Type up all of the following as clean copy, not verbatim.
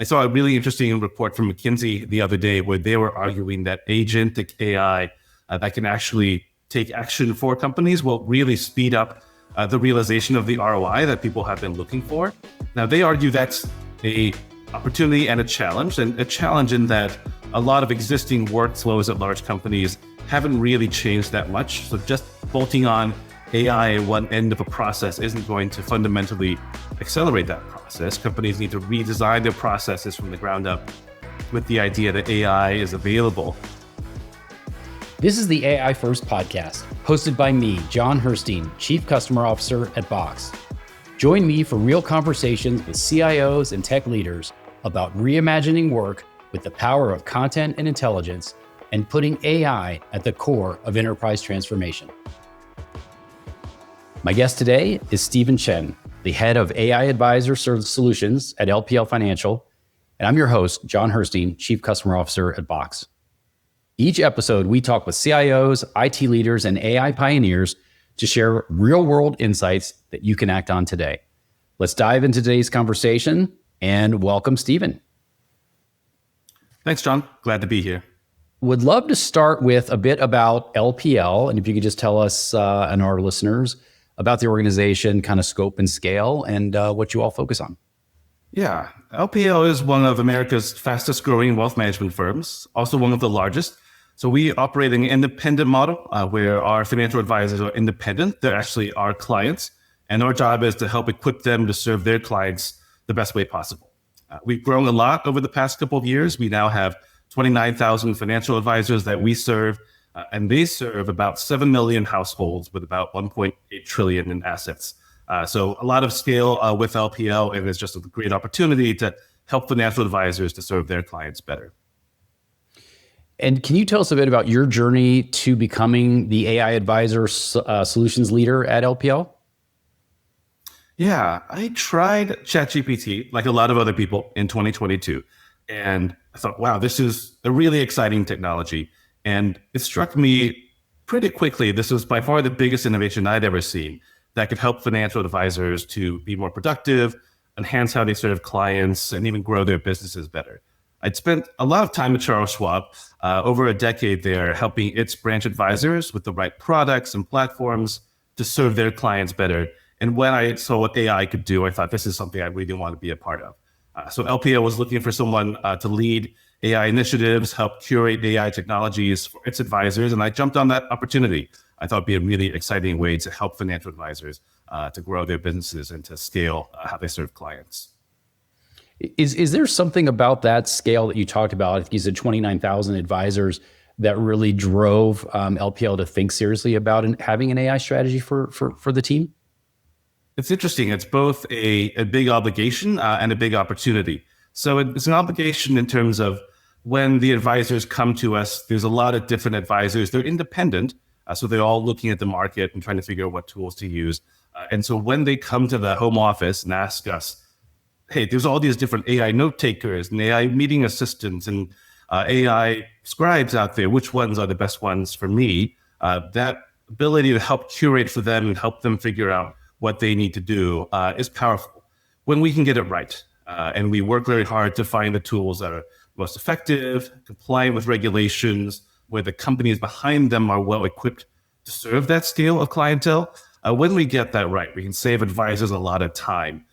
I saw a really interesting report from McKinsey the other day where they were arguing that agentic AI that can actually take action for companies will really speed up the realization of the ROI that people have been looking for. Now, they argue that's a opportunity and a challenge in that a lot of existing workflows at large companies haven't really changed that much. So just bolting on AI at one end of a process isn't going to fundamentally accelerate that process. Companies need to redesign their processes from the ground up with the idea that AI is available. This is the AI First podcast, hosted by me, John Herstein, Chief Customer Officer at Box. Join me for real conversations with CIOs and tech leaders about reimagining work with the power of content and intelligence and putting AI at the core of enterprise transformation. My guest today is Stephen Chien, the head of AI Advisor Solutions at LPL Financial, and I'm your host, John Herstein, Chief Customer Officer at Box. Each episode, we talk with CIOs, IT leaders, and AI pioneers to share real-world insights that you can act on today. Let's dive into today's conversation and welcome Stephen. Thanks, John. Glad to be here. Would love to start with a bit about LPL, and if you could just tell us and our listeners about the organization, kind of scope and scale, and what you all focus on. Yeah, LPL is one of America's fastest growing wealth management firms, also one of the largest. So we operate an independent model where our financial advisors are independent. They're actually our clients, and our job is to help equip them to serve their clients the best way possible. We've grown a lot over the past couple of years. We now have 29,000 financial advisors that we serve, and they serve about 7 million households with about 1.8 trillion in assets. So a lot of scale with LPL, and it's just a great opportunity to help financial advisors to serve their clients better. And can you tell us a bit about your journey to becoming the AI Advisor Solutions leader at LPL? Yeah, I tried ChatGPT like a lot of other people in 2022. And I thought, wow, this is a really exciting technology. And it struck me pretty quickly, this was by far the biggest innovation I'd ever seen that could help financial advisors to be more productive, enhance how they serve clients, and even grow their businesses better. I'd spent a lot of time at Charles Schwab, over a decade there, helping its branch advisors with the right products and platforms to serve their clients better. And when I saw what AI could do, I thought this is something I really want to be a part of. So LPL was looking for someone to lead AI initiatives, help curate AI technologies for its advisors, and I jumped on that opportunity. I thought it'd be a really exciting way to help financial advisors to grow their businesses and to scale how they serve clients. Is there something about that scale that you talked about? I think you said 29,000 advisors that really drove LPL to think seriously about having an AI strategy for the team? It's interesting. It's both a big obligation and a big opportunity. So it's an obligation in terms of when the advisors come to us, there's a lot of different advisors. They're independent. So they're all looking at the market and trying to figure out what tools to use. And so when they come to the home office and ask us, hey, there's all these different AI note takers and AI meeting assistants and AI scribes out there, which ones are the best ones for me? That ability to help curate for them and help them figure out what they need to do is powerful when we can get it right. And we work very hard to find the tools that are most effective, compliant with regulations, where the companies behind them are well equipped to serve that scale of clientele. When we get that right, we can save advisors a lot of time,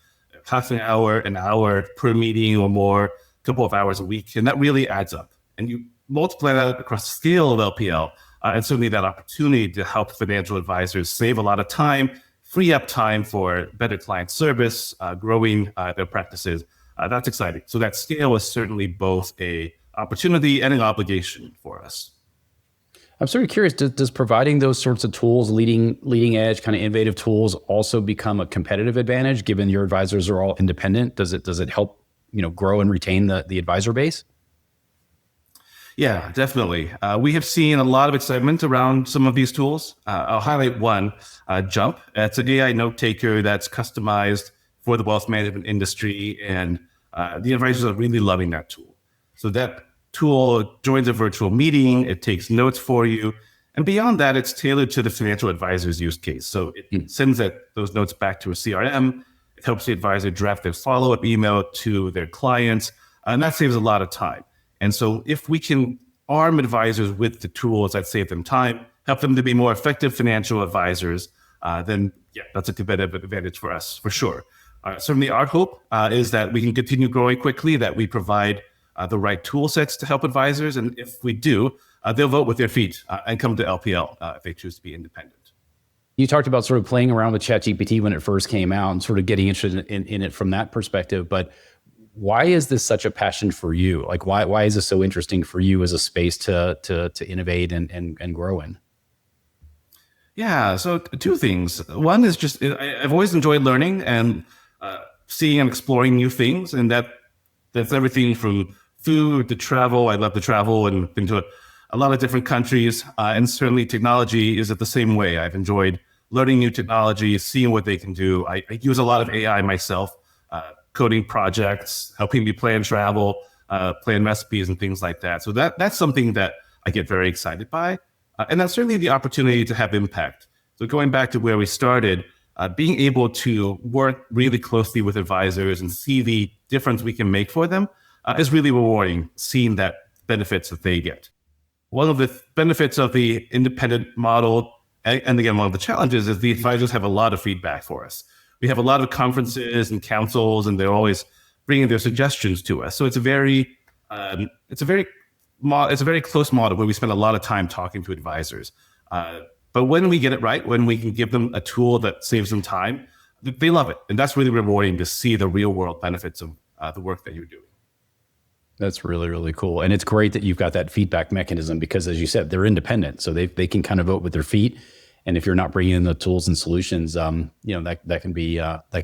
half an hour per meeting or more, a couple of hours a week. And that really adds up. And you multiply that across the scale of LPL, and certainly that opportunity to help financial advisors save a lot of time, free up time for better client service, growing their practices. That's exciting. So that scale is certainly both a opportunity and an obligation for us. I'm sort of curious, does providing those sorts of tools, leading edge kind of innovative tools, also become a competitive advantage given your advisors are all independent? Does it help, grow and retain the advisor base? Yeah, definitely. We have seen a lot of excitement around some of these tools. I'll highlight one, Jump. It's an AI note taker that's customized for the wealth management industry, and the advisors are really loving that tool. So that tool joins a virtual meeting, it takes notes for you, and beyond that, it's tailored to the financial advisor's use case. So it sends those notes back to a CRM. It helps the advisor draft their follow-up email to their clients. and that saves a lot of time. And so if we can arm advisors with the tools that save them time, help them to be more effective financial advisors, then yeah, that's a competitive advantage for us, for sure. Certainly our hope is that we can continue growing quickly, that we provide the right tool sets to help advisors. And if we do, they'll vote with their feet and come to LPL if they choose to be independent. You talked about sort of playing around with ChatGPT when it first came out and sort of getting interested in it from that perspective. But why is this such a passion for you? Like, why is this so interesting for you as a space to innovate and grow in? Yeah, so two things. One is just I've always enjoyed learning and seeing and exploring new things, and that's everything from food to travel. I love to travel and been to a lot of different countries, and certainly technology is it the same way. I've enjoyed learning new technology, seeing what they can do. I use a lot of AI myself, coding projects, helping me plan travel, plan recipes and things like that. So that's something that I get very excited by. And that's certainly the opportunity to have impact. So going back to where we started, being able to work really closely with advisors and see the difference we can make for them is really rewarding, seeing that benefits that they get. One of the benefits of the independent model, and again, one of the challenges is the advisors have a lot of feedback for us. We have a lot of conferences and councils, and they're always bringing their suggestions to us. So it's a very close model where we spend a lot of time talking to advisors. But when we get it right, when we can give them a tool that saves them time, they love it. And that's really rewarding to see the real world benefits of the work that you're doing. That's really, really cool. And it's great that you've got that feedback mechanism because, as you said, they're independent. So they can kind of vote with their feet. And if you're not bringing in the tools and solutions, that can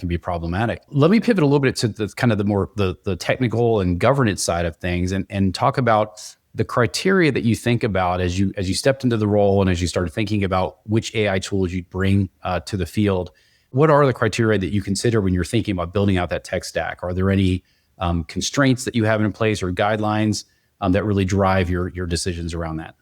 be problematic. Let me pivot a little bit to the kind of the technical and governance side of things, and talk about the criteria that you think about as you stepped into the role and as you started thinking about which AI tools you'd bring to the field. What are the criteria that you consider when you're thinking about building out that tech stack? Are there any constraints that you have in place or guidelines that really drive your decisions around that?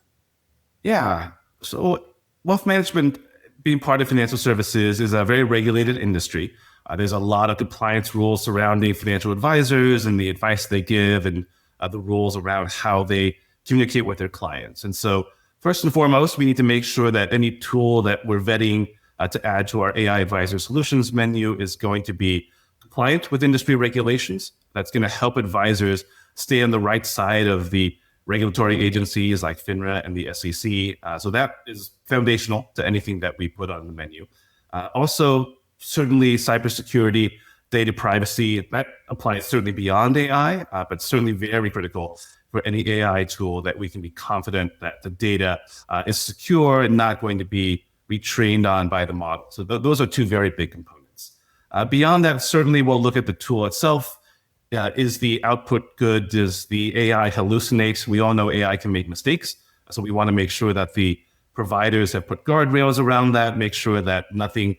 Yeah. So wealth management, being part of financial services, is a very regulated industry. There's a lot of compliance rules surrounding financial advisors and the advice they give, and the rules around how they communicate with their clients. And so first and foremost, we need to make sure that any tool that we're vetting to add to our AI advisor solutions menu is going to be compliant with industry regulations. That's going to help advisors stay on the right side of the regulatory agencies like FINRA and the SEC. So that is foundational to anything that we put on the menu. Also, certainly cybersecurity, data privacy, that applies certainly beyond AI, but certainly very critical for any AI tool, that we can be confident that the data is secure and not going to be retrained on by the model. So those are two very big components. Beyond that, certainly we'll look at the tool itself. Is the output good? Does the AI hallucinate? We all know AI can make mistakes. So we want to make sure that the providers have put guardrails around that, make sure that nothing,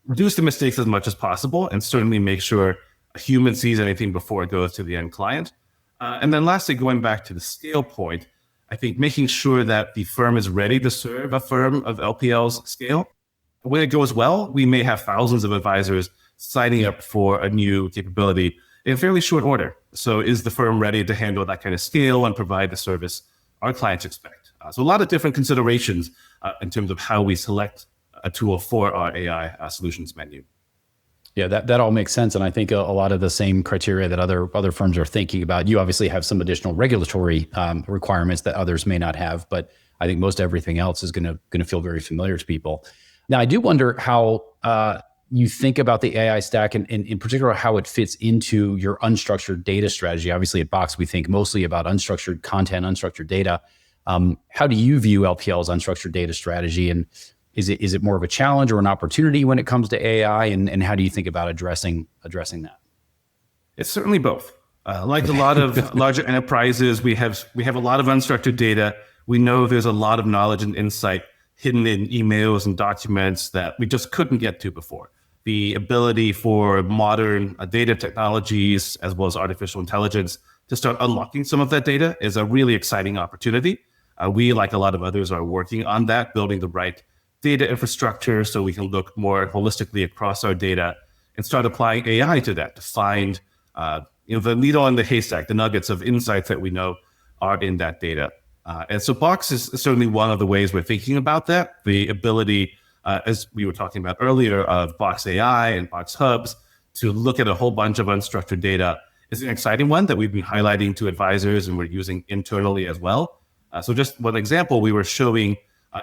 reduce the mistakes as much as possible, and certainly make sure a human sees anything before it goes to the end client. And then lastly, going back to the scale point, I think making sure that the firm is ready to serve a firm of LPL's scale. When it goes well, we may have thousands of advisors signing up for a new capability in fairly short order. So is the firm ready to handle that kind of scale and provide the service our clients expect? So a lot of different considerations in terms of how we select a tool for our AI solutions menu. Yeah, that all makes sense. And I think a lot of the same criteria that other firms are thinking about. You obviously have some additional regulatory requirements that others may not have, but I think most everything else is going to feel very familiar to people. Now, I do wonder how you think about the AI stack, and in particular, how it fits into your unstructured data strategy. Obviously, at Box, we think mostly about unstructured content, unstructured data. How do you view LPL's unstructured data strategy? And is it more of a challenge or an opportunity when it comes to AI? And how do you think about addressing that? It's certainly both. Like a lot of larger enterprises, we have a lot of unstructured data. We know there's a lot of knowledge and insight hidden in emails and documents that we just couldn't get to before. The ability for modern data technologies, as well as artificial intelligence, to start unlocking some of that data is a really exciting opportunity. We, like a lot of others, are working on that, building the right data infrastructure so we can look more holistically across our data and start applying AI to that to find the needle in the haystack, the nuggets of insights that we know are in that data. And so Box is certainly one of the ways we're thinking about that. The ability, as we were talking about earlier, of Box AI and Box Hubs to look at a whole bunch of unstructured data is an exciting one that we've been highlighting to advisors and we're using internally as well. So just one example, we were showing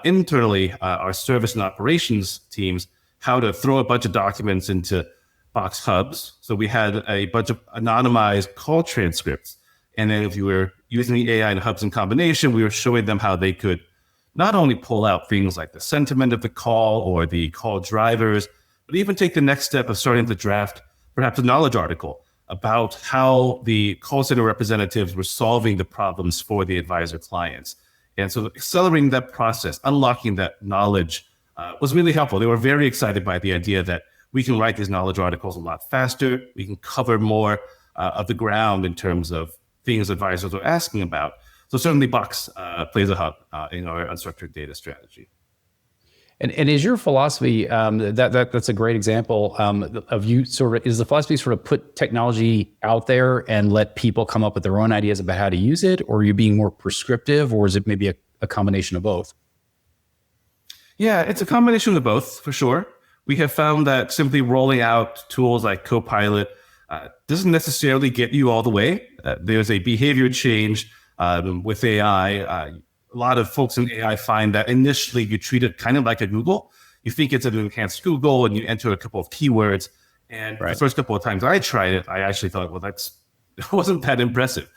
internally our service and operations teams how to throw a bunch of documents into Box Hubs. So we had a bunch of anonymized call transcripts. And then if you were using the AI and Hubs in combination, we were showing them how they could not only pull out things like the sentiment of the call or the call drivers, but even take the next step of starting to draft perhaps a knowledge article about how the call center representatives were solving the problems for the advisor clients. And so accelerating that process, unlocking that knowledge was really helpful. They were very excited by the idea that we can write these knowledge articles a lot faster. We can cover more of the ground in terms of things advisors are asking about. So certainly Box plays a hub in our unstructured data strategy. And is your philosophy that's a great example of you sort of, is the philosophy sort of put technology out there and let people come up with their own ideas about how to use it, or are you being more prescriptive, or is it maybe a combination of both? Yeah, it's a combination of both for sure. We have found that simply rolling out tools like Copilot doesn't necessarily get you all the way. There's a behavior change with AI. A lot of folks in AI find that initially you treat it kind of like a Google. You think it's an enhanced Google and you enter a couple of keywords. And the first couple of times I tried it, I actually thought, well, it wasn't that impressive.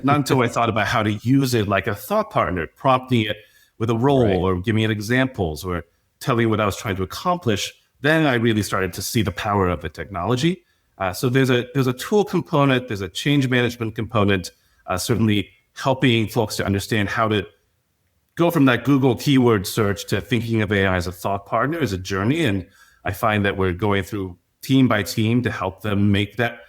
Not until I thought about how to use it like a thought partner, prompting it with a role or giving it examples or telling what I was trying to accomplish. Then I really started to see the power of the technology. So there's a tool component, there's a change management component, certainly helping folks to understand how to go from that Google keyword search to thinking of AI as a thought partner is a journey. And I find that we're going through team by team to help them make that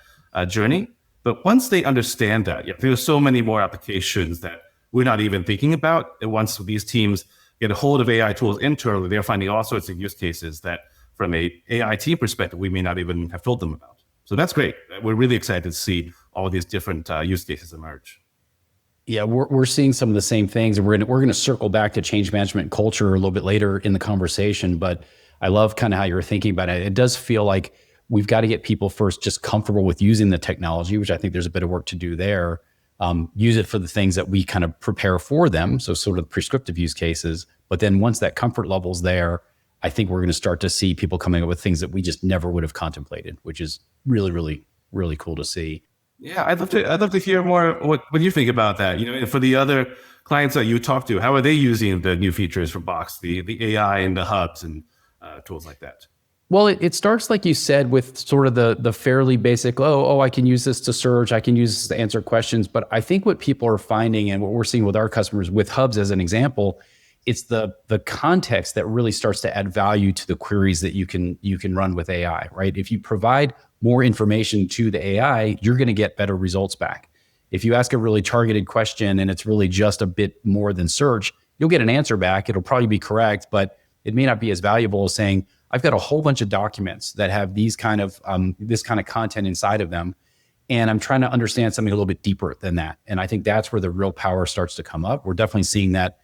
journey. But once they understand that, there's so many more applications that we're not even thinking about. And once these teams get a hold of AI tools internally, they're finding all sorts of use cases that from a AI team perspective, we may not even have told them about. So that's great. We're really excited to see all these different use cases emerge. Yeah, we're seeing some of the same things, and we're going to circle back to change management and culture a little bit later in the conversation. But I love kind of how you're thinking about it. It does feel like we've got to get people first just comfortable with using the technology, which I think there's a bit of work to do there. Use it for the things that we kind of prepare for them, so sort of the prescriptive use cases. But then once that comfort level's there, I think we're going to start to see people coming up with things that we just never would have contemplated, which is really, really, really cool to see. Yeah, I'd love to hear more what you think about that. For the other clients that you talk to, how are they using the new features from Box, the AI and the hubs and tools like that? Well, it starts, like you said, with sort of the fairly basic, I can use this to search, I can use this to answer questions. But I think what people are finding and what we're seeing with our customers with hubs as an example, it's the context that really starts to add value to the queries that you can run with AI, right? If you provide more information to the AI, you're going to get better results back. If you ask a really targeted question and it's really just a bit more than search, you'll get an answer back. It'll probably be correct, but it may not be as valuable as saying, I've got a whole bunch of documents that have these kind of this kind of content inside of them, and I'm trying to understand something a little bit deeper than that. And I think that's where the real power starts to come up. We're definitely seeing that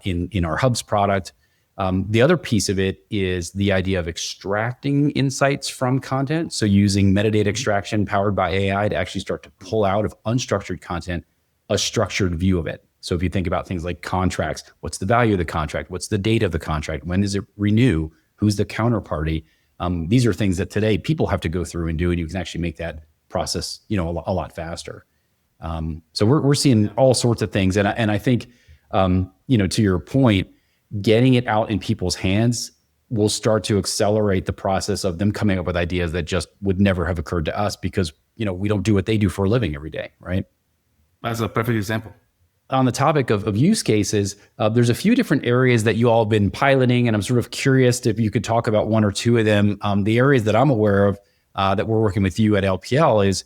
in our Hubs product. The other piece of it is the idea of extracting insights from content. So using metadata extraction powered by AI to actually start to pull out of unstructured content a structured view of it. So if you think about things like contracts, what's the value of the contract? What's the date of the contract? When does it renew? Who's the counterparty? These are things that today people have to go through and do, and you can actually make that process, a lot faster. So we're seeing all sorts of things, and I think, to your point, getting it out in people's hands will start to accelerate the process of them coming up with ideas that just would never have occurred to us because, we don't do what they do for a living every day, right? That's a perfect example. On the topic of use cases, there's a few different areas that you all have been piloting, and I'm sort of curious if you could talk about one or two of them. The areas that I'm aware of that we're working with you at LPL is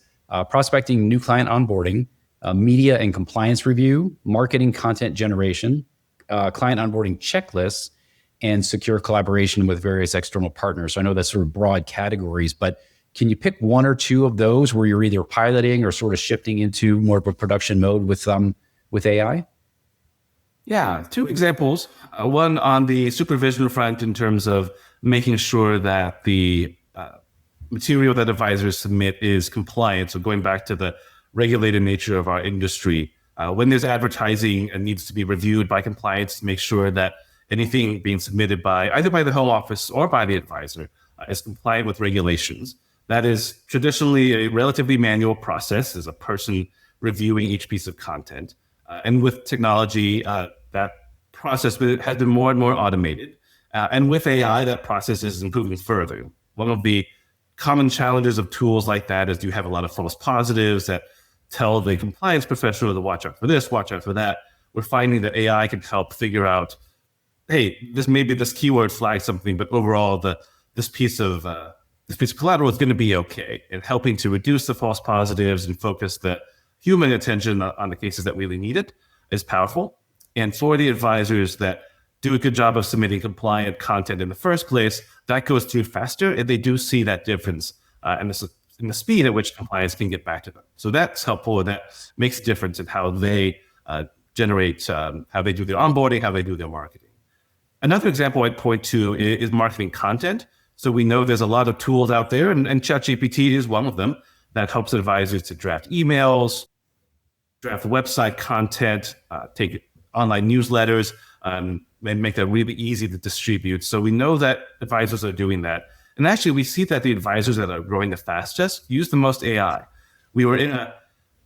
prospecting new client onboarding, media and compliance review, marketing content generation, client onboarding checklists, and secure collaboration with various external partners. So I know that's sort of broad categories, but Can you pick one or two of those where you're either piloting or sort of shifting into more of a production mode with AI? Yeah, two examples. One on the supervision front in terms of making sure that the material that advisors submit is compliant. So going back to the regulated nature of our industry, when there's advertising, it needs to be reviewed by compliance to make sure that anything being submitted by either by the home office or by the advisor is compliant with regulations. That is traditionally a relatively manual process, as a person reviewing each piece of content. And with technology, that process has been more and more automated. And with AI, that process is improving further. One of the common challenges of tools like that is you have a lot of false positives that tell the compliance professional to watch out for this, watch out for that. We're finding that AI can help figure out, hey, this keyword flags something, but overall this piece of collateral is going to be okay, and helping to reduce the false positives and focus the human attention on the cases that really need it is powerful. And for the advisors that do a good job of submitting compliant content in the first place, that goes through faster, and they do see that difference in the speed at which compliance can get back to them. So that's helpful, and that makes a difference in how they generate, how they do their onboarding, how they do their marketing. Another example I'd point to is marketing content. So we know there's a lot of tools out there, and ChatGPT is one of them that helps advisors to draft emails, draft website content, take online newsletters, and make that really easy to distribute. So we know that advisors are doing that. And actually, we see that the advisors that are growing the fastest use the most AI. We were in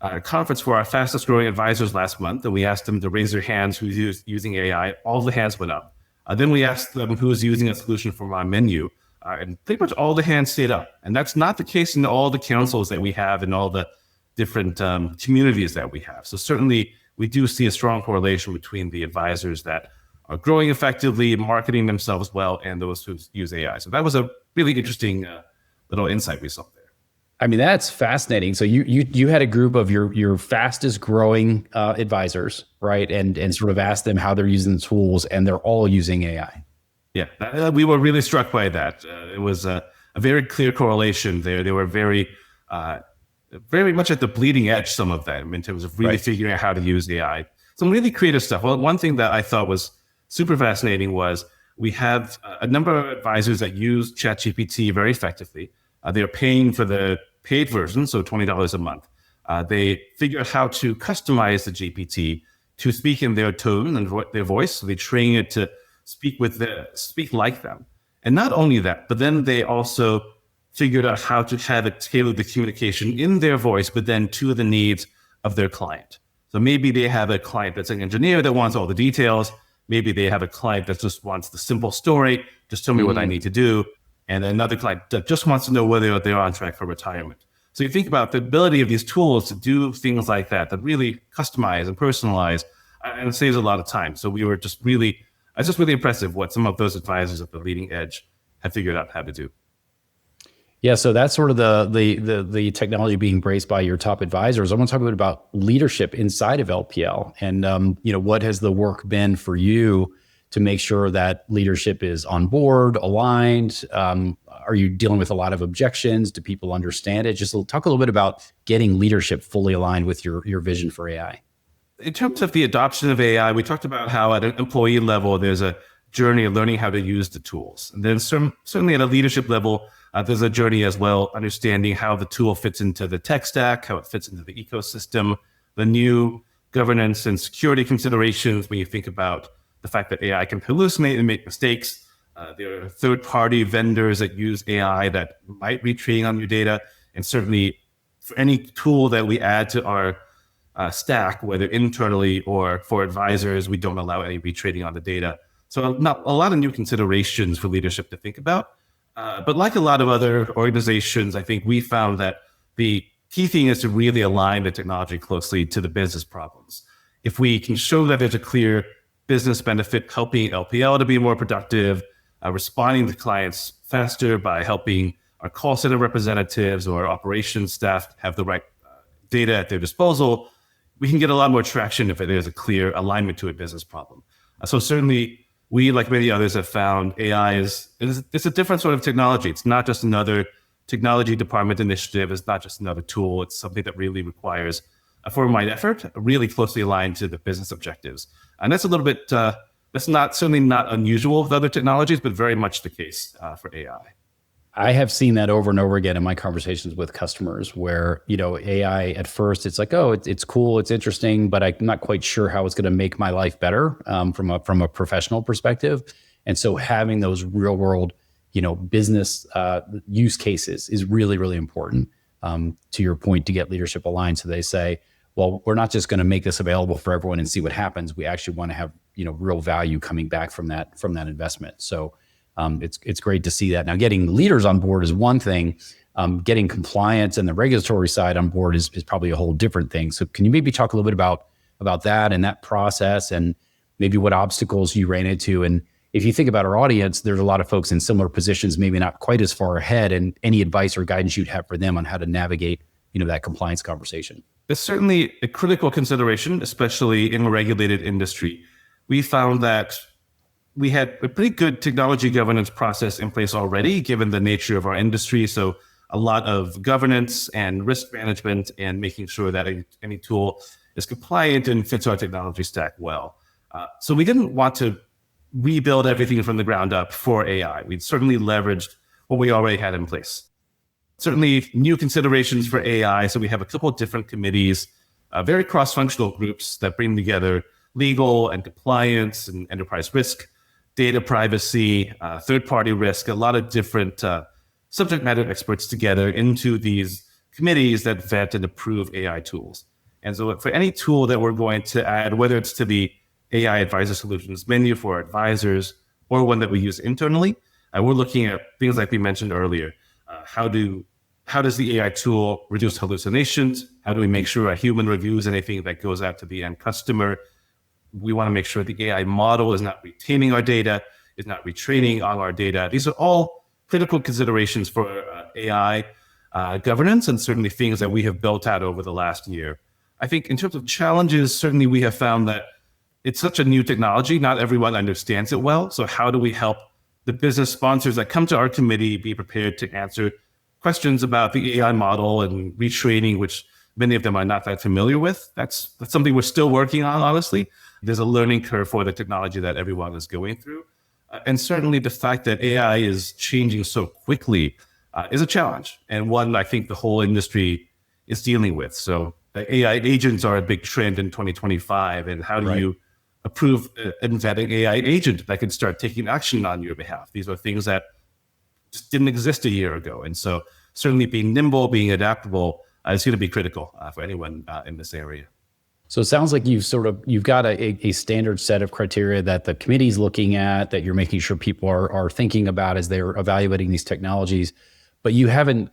a conference for our fastest growing advisors last month, and we asked them to raise their hands who's using AI. All the hands went up. Then we asked them who's using a solution from our menu, and pretty much all the hands stayed up. And that's not the case in all the councils that we have and all the different communities that we have. So certainly, we do see a strong correlation between the advisors that are growing effectively, marketing themselves well, and those who use AI. So that was a really interesting little insight we saw there. I mean, that's fascinating. So you had a group of your fastest growing advisors, right? And sort of asked them how they're using the tools, and they're all using AI. Yeah, we were really struck by that. It was a very clear correlation there. They were very much at the bleeding edge, some of them, in terms of really figuring out how to use AI. Some really creative stuff. Well, one thing that I thought was super fascinating was we have a number of advisors that use ChatGPT very effectively. They're paying for the paid version, so $20 a month. They figure out how to customize the GPT to speak in their tone and their voice. So they train it to speak like them. And not only that, but then they also figured out how to have it tailor the communication in their voice, but then to the needs of their client. So maybe they have a client that's an engineer that wants all the details. Maybe they have a client that just wants the simple story. Just tell me what I need to do. And another client that just wants to know whether they're on track for retirement. So you think about the ability of these tools to do things like that really customize and personalize, and it saves a lot of time. So I was just really impressive what some of those advisors at the leading edge have figured out how to do. Yeah, so that's sort of the technology being embraced by your top advisors. I want to talk a bit about leadership inside of LPL, and what has the work been for you to make sure that leadership is on board, aligned? Are you dealing with a lot of objections? Do people understand it? Just talk a little bit about getting leadership fully aligned with your vision for AI. In terms of the adoption of AI, we talked about how at an employee level, there's a journey of learning how to use the tools. And then certainly at a leadership level, there's a journey as well, understanding how the tool fits into the tech stack, how it fits into the ecosystem, the new governance and security considerations when you think about the fact that AI can hallucinate and make mistakes. There are third-party vendors that use AI that might be trading on your data. And certainly for any tool that we add to our stack, whether internally or for advisors, we don't allow any retrading on the data. So not a lot of new considerations for leadership to think about. But like a lot of other organizations, I think we found that the key thing is to really align the technology closely to the business problems. If we can show that there's a clear business benefit helping LPL to be more productive, responding to clients faster by helping our call center representatives or operations staff have the right data at their disposal, we can get a lot more traction if there's a clear alignment to a business problem. So certainly, we, like many others, have found AI it's a different sort of technology. It's not just another technology department initiative is not just another tool. It's something that really requires a firm-wide effort, really closely aligned to the business objectives. And that's a little bit, that's not certainly not unusual with other technologies, but very much the case for AI. I have seen that over and over again in my conversations with customers where, AI at first, it's like, oh, it's cool, it's interesting, but I'm not quite sure how it's going to make my life better from a professional perspective. And so having those real world, business use cases is really, really important, to your point, to get leadership aligned. So they say, well, we're not just going to make this available for everyone and see what happens. We actually want to have, real value coming back from that investment. So it's great to see that. Now, getting leaders on board is one thing. Getting compliance and the regulatory side on board is probably a whole different thing. So can you maybe talk a little bit about that and that process and maybe what obstacles you ran into? And if you think about our audience, there's a lot of folks in similar positions, maybe not quite as far ahead, and any advice or guidance you'd have for them on how to navigate, that compliance conversation. It's certainly a critical consideration, especially in a regulated industry. We found that we had a pretty good technology governance process in place already, given the nature of our industry. So a lot of governance and risk management and making sure that any tool is compliant and fits our technology stack well. So we didn't want to rebuild everything from the ground up for AI. We'd certainly leveraged what we already had in place. Certainly new considerations for AI. So we have a couple of different committees, very cross-functional groups that bring together legal and compliance and enterprise risk, data privacy, third-party risk, a lot of different subject matter experts together into these committees that vet and approve AI tools. And so for any tool that we're going to add, whether it's to the AI Advisor Solutions menu for advisors or one that we use internally, we're looking at things like we mentioned earlier. How does the AI tool reduce hallucinations? How do we make sure a human reviews anything that goes out to the end customer? We want to make sure the AI model is not retaining our data, is not retraining on our data. These are all critical considerations for AI governance, and certainly things that we have built out over the last year. I think in terms of challenges, certainly we have found that it's such a new technology. Not everyone understands it well. So how do we help the business sponsors that come to our committee be prepared to answer questions about the AI model and retraining, which many of them are not that familiar with? That's something we're still working on, honestly. There's a learning curve for the technology that everyone is going through. And certainly the fact that AI is changing so quickly is a challenge, and one I think the whole industry is dealing with. So AI agents are a big trend in 2025. And how do you approve and vet an AI agent that can start taking action on your behalf? These are things that just didn't exist a year ago. And so certainly being nimble, being adaptable is going to be critical for anyone in this area. So it sounds like you've got a standard set of criteria that the committee's looking at, that you're making sure people are thinking about as they're evaluating these technologies, but you haven't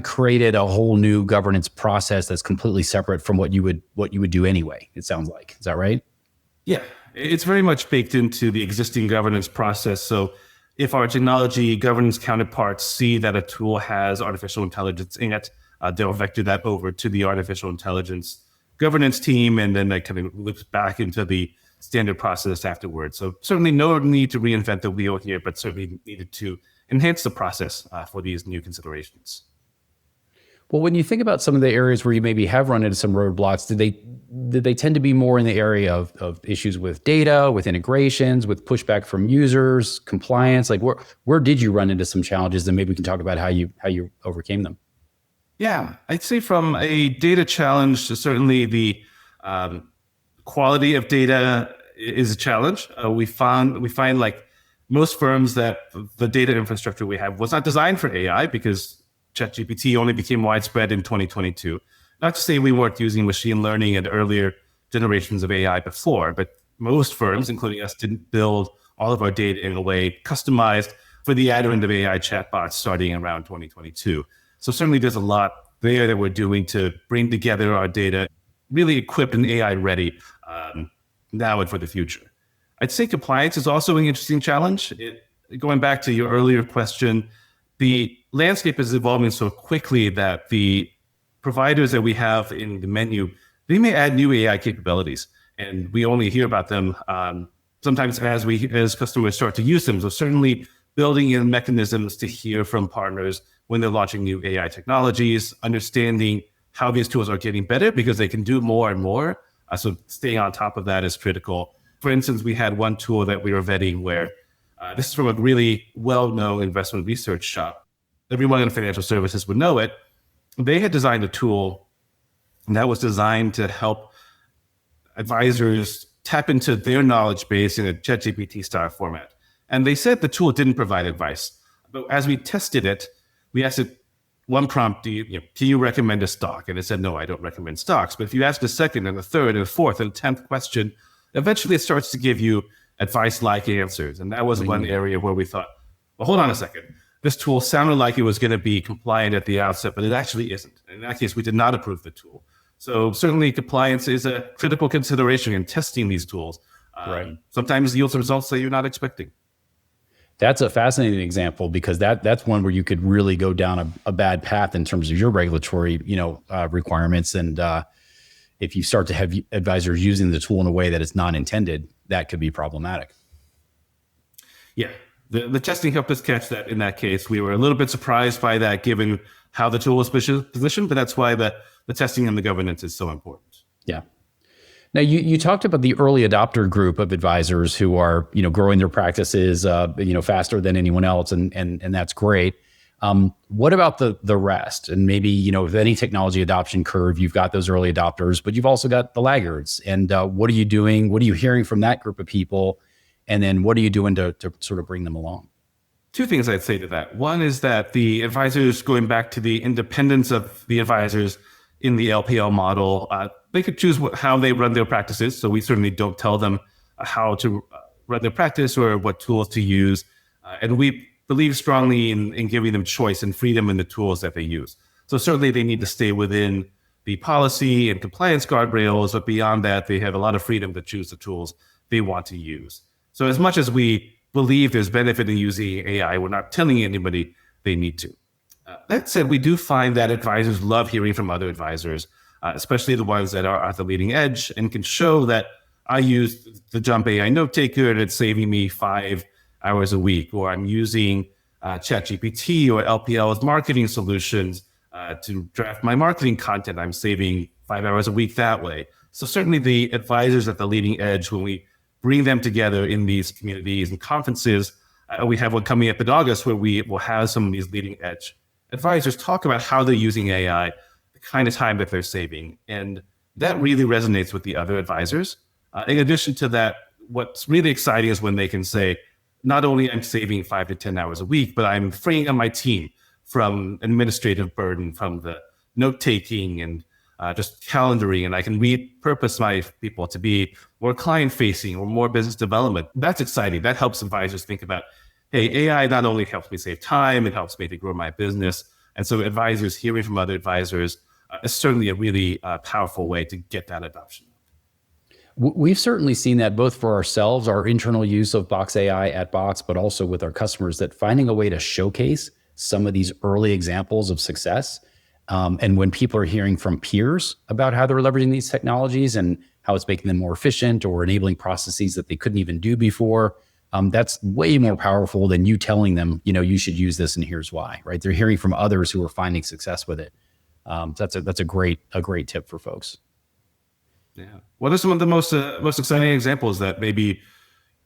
created a whole new governance process that's completely separate from what you would do anyway. It sounds like, is that right? Yeah, it's very much baked into the existing governance process. So if our technology governance counterparts see that a tool has artificial intelligence in it, they'll vector that over to the artificial intelligence governance team, and then that kind of loops back into the standard process afterwards. So certainly no need to reinvent the wheel here, but certainly needed to enhance the process for these new considerations. Well, when you think about some of the areas where you maybe have run into some roadblocks, did they tend to be more in the area of issues with data, with integrations, with pushback from users, compliance? Like where did you run into some challenges? And maybe we can talk about how you overcame them. Yeah, I'd say from a data challenge to certainly the quality of data is a challenge. We find like most firms that the data infrastructure we have was not designed for AI, because ChatGPT only became widespread in 2022. Not to say we weren't using machine learning and earlier generations of AI before, but most firms, including us, didn't build all of our data in a way customized for the advent of AI chatbots starting around 2022. So certainly there's a lot there that we're doing to bring together our data, really equipped and AI ready now and for the future. I'd say compliance is also an interesting challenge. Going back to your earlier question, the landscape is evolving so quickly that the providers that we have in the menu, they may add new AI capabilities, and we only hear about them sometimes as customers start to use them. So certainly building in mechanisms to hear from partners when they're launching new AI technologies, understanding how these tools are getting better because they can do more and more. So staying on top of that is critical. For instance, we had one tool that we were vetting where this is from a really well-known investment research shop. Everyone in financial services would know it. They had designed a tool that was designed to help advisors tap into their knowledge base in a ChatGPT style format. And they said the tool didn't provide advice. But as we tested it, we asked it one prompt, can you recommend a stock? And it said, no, I don't recommend stocks. But if you ask a second and a third and a fourth and a 10th question, eventually it starts to give you advice-like answers. And that was one area where we thought, well, hold on a second. This tool sounded like it was going to be compliant at the outset, but it actually isn't. In that case, we did not approve the tool. So certainly compliance is a critical consideration in testing these tools. Right. Sometimes yields results that you're not expecting. That's a fascinating example because that's one where you could really go down a bad path in terms of your regulatory, requirements. And if you start to have advisors using the tool in a way that is not intended, that could be problematic. Yeah. The testing helped us catch that in that case. We were a little bit surprised by that given how the tool was positioned, but that's why the testing and the governance is so important. Yeah. Now, you talked about the early adopter group of advisors who are, growing their practices, faster than anyone else, and that's great. What about the rest? And maybe, with any technology adoption curve, you've got those early adopters, but you've also got the laggards. And what are you doing? What are you hearing from that group of people? And then what are you doing to sort of bring them along? Two things I'd say to that. One is that the advisors, going back to the independence of the advisors in the LPL model, they could choose how they run their practices. So we certainly don't tell them how to run their practice or what tools to use. And we believe strongly in giving them choice and freedom in the tools that they use. So certainly they need to stay within the policy and compliance guardrails, but beyond that, they have a lot of freedom to choose the tools they want to use. So as much as we believe there's benefit in using AI, we're not telling anybody they need to. That said, we do find that advisors love hearing from other advisors, especially the ones that are at the leading edge and can show that I use the Jump AI note taker and it's saving me 5 hours a week, or I'm using ChatGPT or LPL's marketing solutions to draft my marketing content. I'm saving 5 hours a week that way. So certainly the advisors at the leading edge, when we bring them together in these communities and conferences, we have one coming up in August where we will have some of these leading edge advisors talk about how they're using AI, the kind of time that they're saving. And that really resonates with the other advisors. In addition to that, what's really exciting is when they can say, not only I'm saving 5 to 10 hours a week, but I'm freeing up my team from administrative burden, from the note-taking and just calendaring, and I can repurpose my people to be more client-facing or more business development. That's exciting. That helps advisors think about, hey, AI not only helps me save time, it helps me to grow my business. And so advisors hearing from other advisors is certainly a really powerful way to get that adoption. We've certainly seen that both for ourselves, our internal use of Box AI at Box, but also with our customers, that finding a way to showcase some of these early examples of success. And when people are hearing from peers about how they're leveraging these technologies and how it's making them more efficient or enabling processes that they couldn't even do before, that's way more powerful than you telling them, you should use this and here's why, right? They're hearing from others who are finding success with it. That's a great tip for folks. Yeah. What are some of the most exciting examples that maybe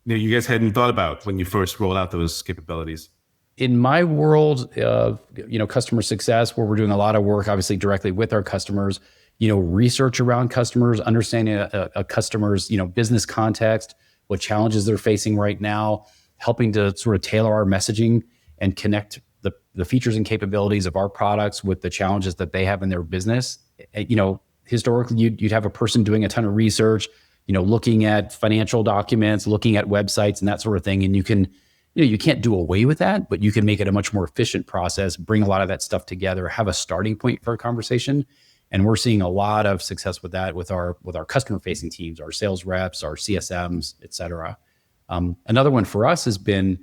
you guys hadn't thought about when you first rolled out those capabilities? In my world of customer success, where we're doing a lot of work, obviously directly with our customers, research around customers, understanding a customer's business context, what challenges they're facing right now, helping to sort of tailor our messaging and connect the features and capabilities of our products with the challenges that they have in their business. Historically, you'd have a person doing a ton of research, looking at financial documents, looking at websites and that sort of thing. And you can't do away with that, but you can make it a much more efficient process, bring a lot of that stuff together, have a starting point for a conversation. And we're seeing a lot of success with that with our customer facing teams, our sales reps, our CSMs, et cetera. Another one for us has been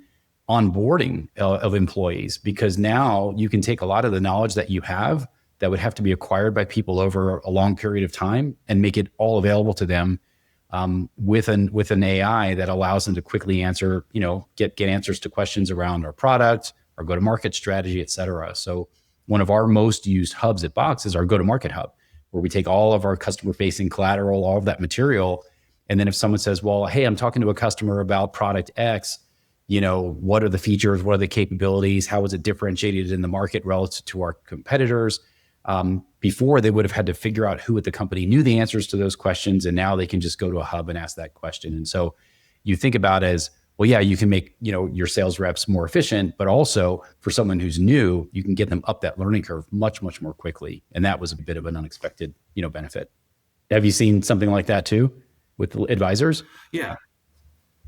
onboarding of employees, because now you can take a lot of the knowledge that you have that would have to be acquired by people over a long period of time and make it all available to them with an AI that allows them to quickly answer, get answers to questions around our product, our go-to-market strategy, et cetera. So one of our most used hubs at Box is our go-to-market hub, where we take all of our customer-facing collateral, all of that material. And then if someone says, well, hey, I'm talking to a customer about product X, what are the features? What are the capabilities? How is it differentiated in the market relative to our competitors? Before, they would have had to figure out who at the company knew the answers to those questions. And now they can just go to a hub and ask that question. And so you think about it as, well, yeah, you can make, your sales reps more efficient, but also for someone who's new, you can get them up that learning curve much, much more quickly. And that was a bit of an unexpected, benefit. Have you seen something like that too with advisors? Yeah.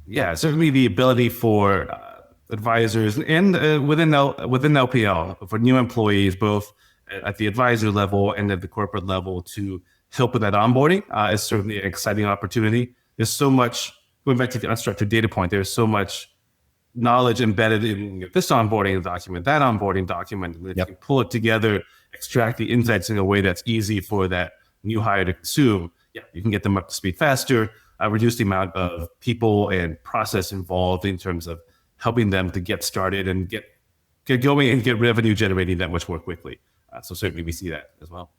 Yeah, certainly the ability for advisors and within LPL for new employees, both at the advisor level and at the corporate level, to help with that onboarding is certainly an exciting opportunity. There's so much, going back to the unstructured data point, there's so much knowledge embedded in this onboarding document, that onboarding document. If you can pull it together, extract the insights in a way that's easy for that new hire to consume, you can get them up to speed faster, reduce the amount of people and process involved in terms of helping them to get started and get going and get revenue generating that much more quickly. So certainly we see that as well.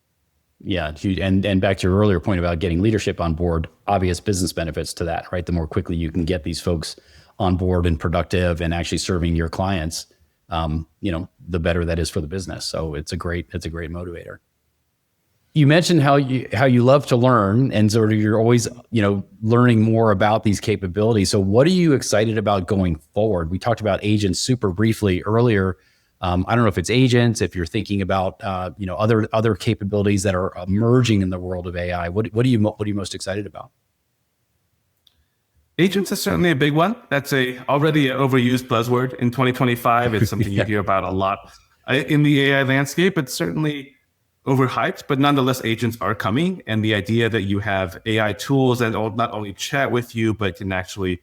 Yeah, huge. And back to your earlier point about getting leadership on board, obvious business benefits to that, right? The more quickly you can get these folks on board and productive and actually serving your clients, the better that is for the business. So it's a great motivator. You mentioned how you love to learn, and sort of you're always, learning more about these capabilities. So what are you excited about going forward? We talked about agents super briefly earlier. I don't know if it's agents, if you're thinking about, other capabilities that are emerging in the world of AI. What are you most excited about? Agents is certainly a big one. That's already an overused buzzword in 2025. It's something you hear about a lot in the AI landscape. It's certainly overhyped, but nonetheless, agents are coming. And the idea that you have AI tools that not only chat with you, but can actually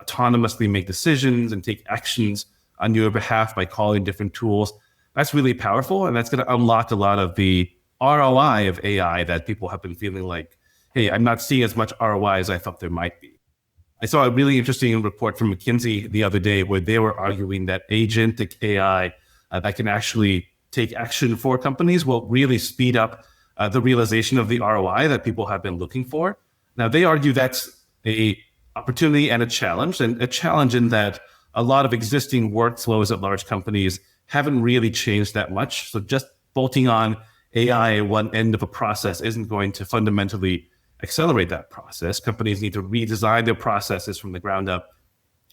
autonomously make decisions and take actions on your behalf by calling different tools, that's really powerful. And that's going to unlock a lot of the ROI of AI that people have been feeling like, hey, I'm not seeing as much ROI as I thought there might be. I saw a really interesting report from McKinsey the other day where they were arguing that agentic AI that can actually take action for companies will really speed up the realization of the ROI that people have been looking for. Now, they argue that's a opportunity and a challenge in that a lot of existing workflows at large companies haven't really changed that much. So just bolting on AI at one end of a process isn't going to fundamentally accelerate that process. Companies need to redesign their processes from the ground up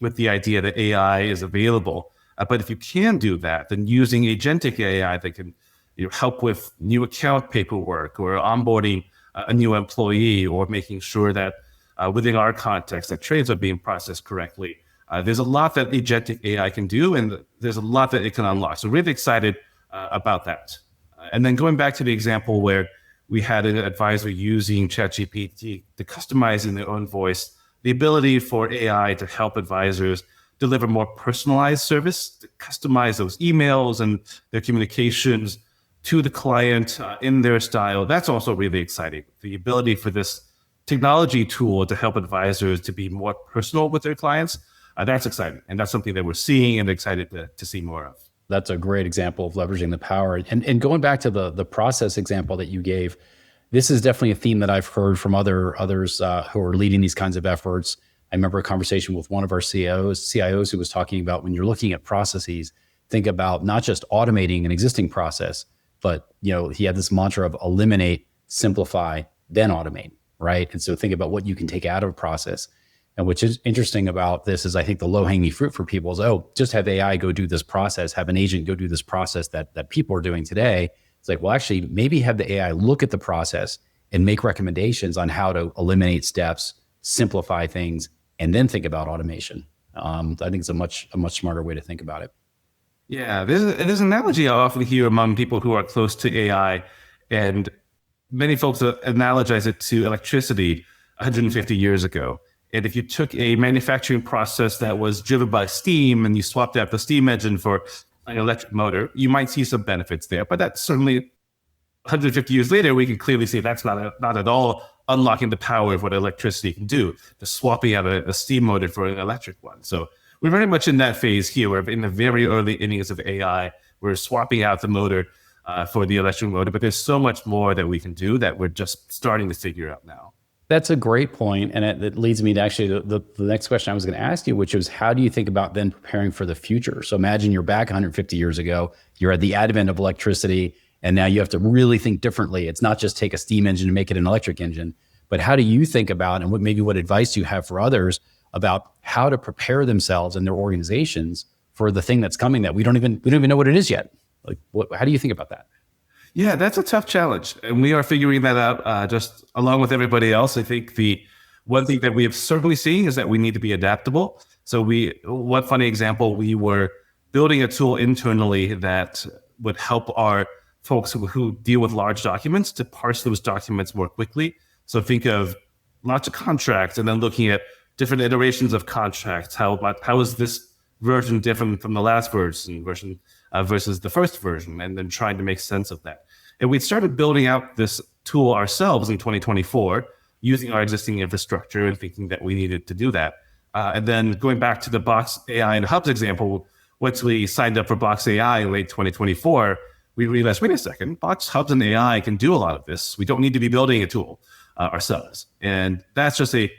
with the idea that AI is available. But if you can do that, then using agentic AI that can help with new account paperwork or onboarding a new employee, or making sure that within our context that trades are being processed correctly. There's a lot that agentic AI can do, and there's a lot that it can unlock. So really excited about that. And then going back to the example where we had an advisor using ChatGPT to customize in their own voice, the ability for AI to help advisors deliver more personalized service, to customize those emails and their communications to the client in their style. That's also really exciting. The ability for this technology tool to help advisors to be more personal with their clients, that's exciting. And that's something that we're seeing and excited to see more of. That's a great example of leveraging the power. And going back to the process example that you gave, this is definitely a theme that I've heard from others who are leading these kinds of efforts. I remember a conversation with one of our CIOs who was talking about, when you're looking at processes, think about not just automating an existing process, but he had this mantra of eliminate, simplify, then automate, right? And so think about what you can take out of a process. And which is interesting about this is, I think the low-hanging fruit for people is, just have AI go do this process, have an agent go do this process that people are doing today. It's like, well, actually, maybe have the AI look at the process and make recommendations on how to eliminate steps, simplify things, and then think about automation. I think it's a much smarter way to think about it. Yeah, there's an analogy I often hear among people who are close to AI, and many folks analogize it to electricity 150 years ago. And if you took a manufacturing process that was driven by steam and you swapped out the steam engine for an electric motor, you might see some benefits there. But that's certainly 150 years later, we can clearly see that's not at all unlocking the power of what electricity can do, just swapping out a steam motor for an electric one. So we're very much in that phase here. We're in the very early innings of AI. We're swapping out the motor for the electric motor, but there's so much more that we can do that we're just starting to figure out now. That's a great point, and it leads me to actually the next question I was going to ask you, which was how do you think about then preparing for the future? So imagine you're back 150 years ago, you're at the advent of electricity, and now you have to really think differently. It's not just take a steam engine and make it an electric engine, but how do you think about, and what advice do you have for others about how to prepare themselves and their organizations for the thing that's coming that we don't even know what it is yet? Like, how do you think about that? Yeah, that's a tough challenge. And we are figuring that out just along with everybody else. I think the one thing that we have certainly seen is that we need to be adaptable. So one funny example, we were building a tool internally that would help our folks who deal with large documents to parse those documents more quickly. So think of lots of contracts and then looking at different iterations of contracts. How is this version different from the last version versus the first version, and then trying to make sense of that. And we started building out this tool ourselves in 2024 using our existing infrastructure and thinking that we needed to do that. And then going back to the Box AI and Hubs example, once we signed up for Box AI in late 2024, we realized, wait a second, Box Hubs and AI can do a lot of this. We don't need to be building a tool ourselves. And that's just a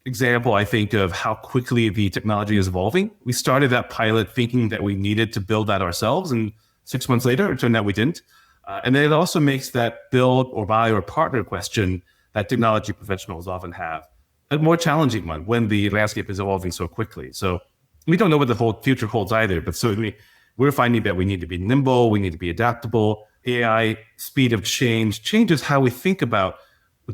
example, I think, of how quickly the technology is evolving. We started that pilot thinking that we needed to build that ourselves, and 6 months later, it turned out we didn't. And then it also makes that build or buy or partner question that technology professionals often have a more challenging one when the landscape is evolving so quickly. So we don't know what the whole future holds either, but certainly we're finding that we need to be nimble, we need to be adaptable. AI speed of change changes how we think about,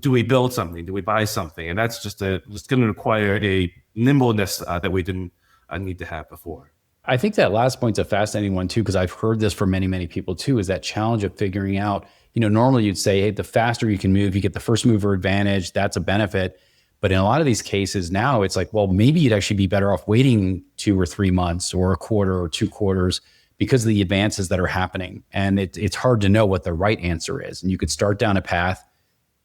do we build something? Do we buy something? And that's just going to require a nimbleness that we didn't need to have before. I think that last point's a fascinating one too, because I've heard this from many, many people too, is that challenge of figuring out, normally you'd say, hey, the faster you can move, you get the first mover advantage, that's a benefit. But in a lot of these cases now, it's like, well, maybe you'd actually be better off waiting 2 or 3 months or a quarter or 2 quarters because of the advances that are happening. And it's hard to know what the right answer is. And you could start down a path,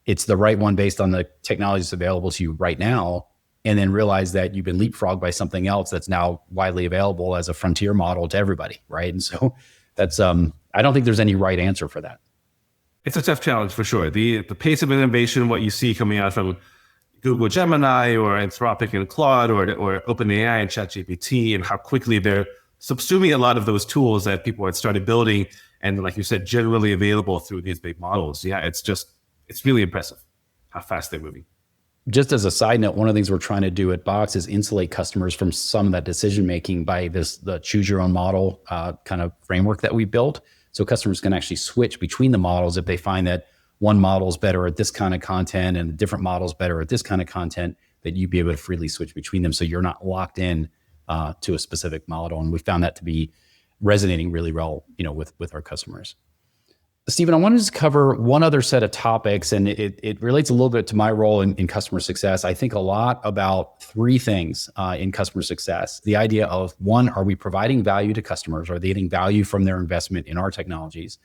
it's the right one based on the technologies available to you right now, and then realize that you've been leapfrogged by something else that's now widely available as a frontier model to everybody, right? And so that's, I don't think there's any right answer for that. It's a tough challenge for sure. The pace of innovation, what you see coming out from Google Gemini or Anthropic and Claude or OpenAI and ChatGPT, and how quickly they're subsuming a lot of those tools that people had started building and, like you said, generally available through these big models. Yeah, it's really impressive how fast they're moving. Just as a side note, one of the things we're trying to do at Box is insulate customers from some of that decision making by the choose your own model kind of framework that we built. So customers can actually switch between the models if they find that one model is better at this kind of content and a different model is better at this kind of content, that you'd be able to freely switch between them. So you're not locked in to a specific model. And we found that to be resonating really well, with our customers. Stephen, I wanted to cover one other set of topics, and it relates a little bit to my role in customer success. I think a lot about 3 things in customer success. The idea of, 1, are we providing value to customers? Are they getting value from their investment in our technologies?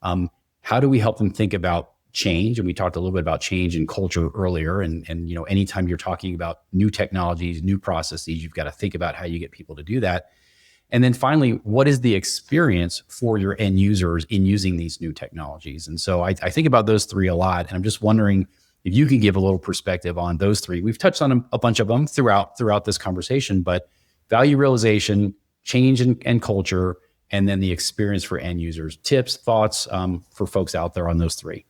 How do we help them think about change? And we talked a little bit about change and culture earlier. And anytime you're talking about new technologies, new processes, you've got to think about how you get people to do that. And then finally, what is the experience for your end users in using these new technologies? And so I think about those 3 a lot. And I'm just wondering if you can give a little perspective on those 3. We've touched on a bunch of them throughout this conversation, but value realization, change and culture, and then the experience for end users. Tips, thoughts for folks out there on those 3.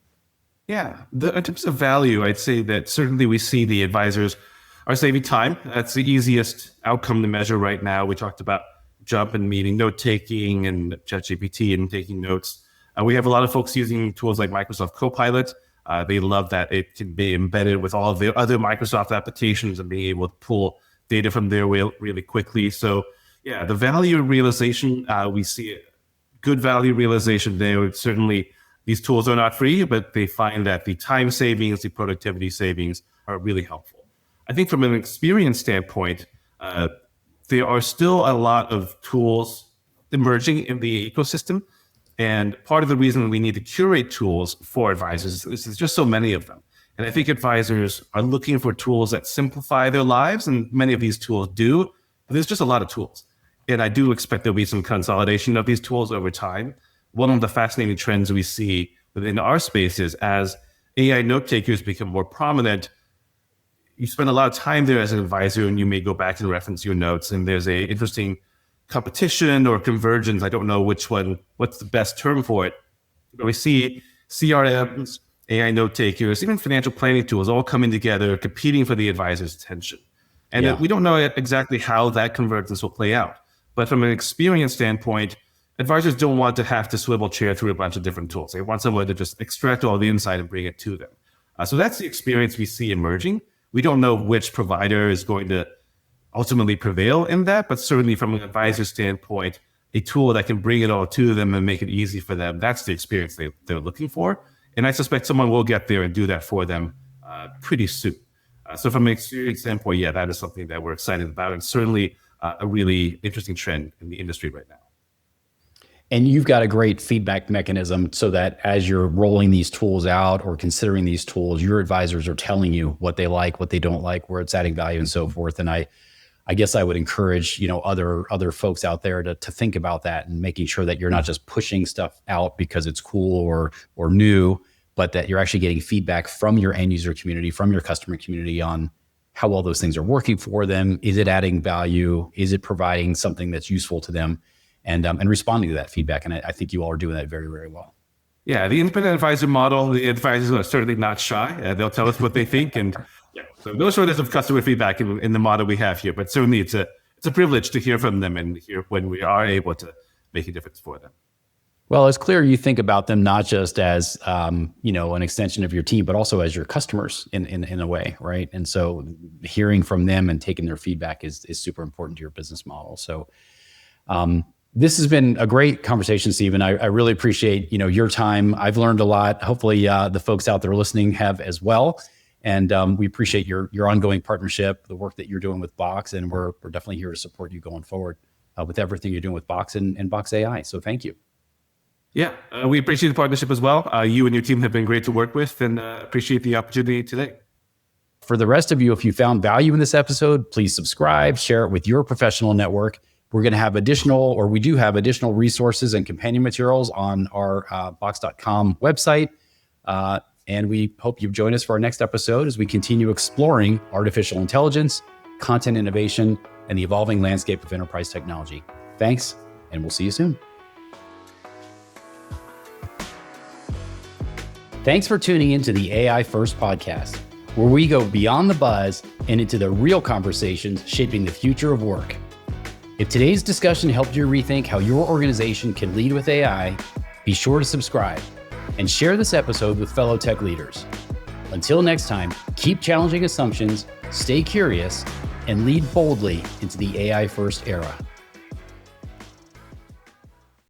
Yeah, in terms of value, I'd say that certainly we see the advisors are saving time. That's the easiest outcome to measure right now. We talked about jump and meeting, note taking, and ChatGPT and taking notes. We have a lot of folks using tools like Microsoft Copilot. They love that it can be embedded with all of the other Microsoft applications and being able to pull data from there really quickly. So yeah, the value realization, we see good value realization there. Certainly these tools are not free, but they find that the time savings, the productivity savings are really helpful. I think from an experience standpoint, there are still a lot of tools emerging in the ecosystem. And part of the reason we need to curate tools for advisors is there's just so many of them. And I think advisors are looking for tools that simplify their lives, and many of these tools do, there's just a lot of tools. And I do expect there'll be some consolidation of these tools over time. One of the fascinating trends we see within our space is as AI note takers become more prominent, you spend a lot of time there as an advisor and you may go back and reference your notes. And there's a interesting competition or convergence. I don't know what's the best term for it. But we see CRMs, AI note takers, even financial planning tools all coming together, competing for the advisor's attention. And we don't know exactly how that convergence will play out. But from an experience standpoint, advisors don't want to have to swivel chair through a bunch of different tools. They want someone to just extract all the insight and bring it to them. So that's the experience we see emerging. We don't know which provider is going to ultimately prevail in that, but certainly from an advisor standpoint, a tool that can bring it all to them and make it easy for them, that's the experience they're looking for. And I suspect someone will get there and do that for them pretty soon. So from an experience standpoint, that is something that we're excited about, and certainly a really interesting trend in the industry right now. And you've got a great feedback mechanism so that as you're rolling these tools out or considering these tools, your advisors are telling you what they like, what they don't like, where it's adding value and so forth. And I guess I would encourage, other folks out there to think about that and making sure that you're not just pushing stuff out because it's cool or new, but that you're actually getting feedback from your end user community, from your customer community on how well those things are working for them. Is it adding value? Is it providing something that's useful to them? And responding to that feedback. And I think you all are doing that very, very well. Yeah, the independent advisor model, the advisors are certainly not shy. They'll tell us what they think. And so no shortage of customer feedback in the model we have here. But certainly it's a privilege to hear from them and hear when we are able to make a difference for them. Well, it's clear you think about them not just as an extension of your team, but also as your customers in a way, right? And so hearing from them and taking their feedback is super important to your business model. So this has been a great conversation, Stephen. I really appreciate your time. I've learned a lot. Hopefully, the folks out there listening have as well. And we appreciate your ongoing partnership, the work that you're doing with Box, and we're definitely here to support you going forward with everything you're doing with Box and Box AI. So thank you. Yeah, we appreciate the partnership as well. You and your team have been great to work with, and appreciate the opportunity today. For the rest of you, if you found value in this episode, please subscribe, share it with your professional network. We're going to have we do have additional resources and companion materials on our box.com website. And we hope you join us for our next episode as we continue exploring artificial intelligence, content innovation, and the evolving landscape of enterprise technology. Thanks, and we'll see you soon. Thanks for tuning into the AI First podcast, where we go beyond the buzz and into the real conversations shaping the future of work. If today's discussion helped you rethink how your organization can lead with AI, be sure to subscribe and share this episode with fellow tech leaders. Until next time, keep challenging assumptions, stay curious, and lead boldly into the AI first era.